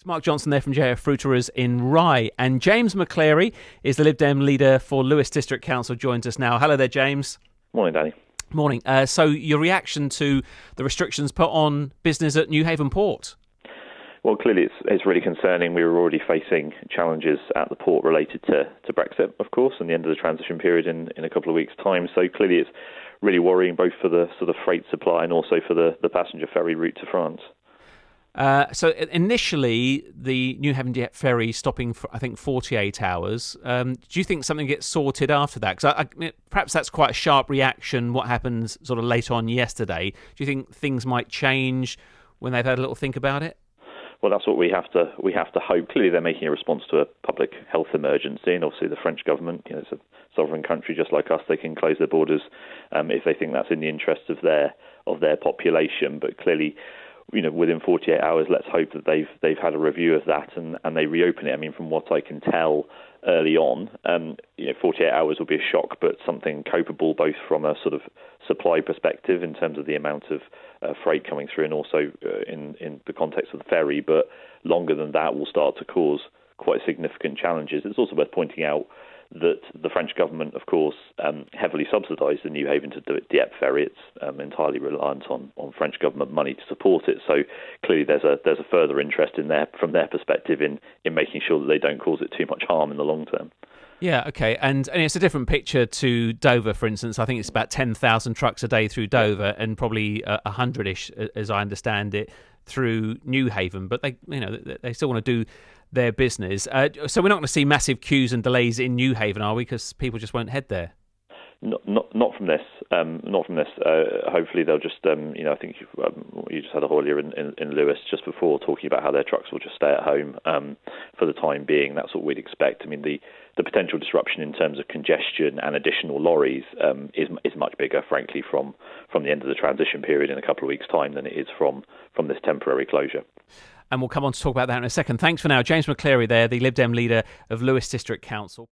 It's Mark Johnson there from JF Fruiterers in Rye. And James MacCleary is the Lib Dem leader for Lewes District Council, joins us now. Hello there, James. Morning, Danny. Morning. So your reaction to the restrictions put on business at Newhaven Port? Well, clearly it's really concerning. We were already facing challenges at the port related to Brexit, of course, and the end of the transition period in a couple of weeks' time. So clearly it's really worrying both for the sort of freight supply and also for the passenger ferry route to France. So initially, the Newhaven ferry stopping for, I think, 48 hours. Do you think something gets sorted after that? Because perhaps that's quite a sharp reaction, what happened sort of late on yesterday. Do you think things might change when they've had a little think about it? Well, that's what we have to hope. Clearly, they're making a response to a public health emergency, and obviously the French government, it's a sovereign country just like us. They can close their borders if they think that's in the interests of their population. But clearly, within 48 hours, let's hope that they've had a review of that and they reopen it. I mean, from what I can tell early on, 48 hours will be a shock, but something copable both from a sort of supply perspective in terms of the amount of freight coming through and also in the context of the ferry. But longer than that will start to cause quite significant challenges. It's also worth pointing out that the French government, of course, heavily subsidised the Newhaven to Dieppe ferry. It's entirely reliant on French government money to support it. So clearly there's a further interest from their perspective in making sure that they don't cause it too much harm in the long term. Yeah, okay. And it's a different picture to Dover, for instance. I think it's about 10,000 trucks a day through Dover and probably 100-ish, as I understand it, through Newhaven. But they still want to do their business. So we're not going to see massive queues and delays in Newhaven, are we? Because people just won't head there. Not from this. Not from this. Hopefully they'll just. I think you just had a haulier in Lewes just before talking about how their trucks will just stay at home for the time being. That's what we'd expect. I mean, the potential disruption in terms of congestion and additional lorries is much bigger, frankly, from the end of the transition period in a couple of weeks' time than it is from this temporary closure. And we'll come on to talk about that in a second. Thanks for now. James MacCleary there, the Lib Dem leader of Lewes District Council.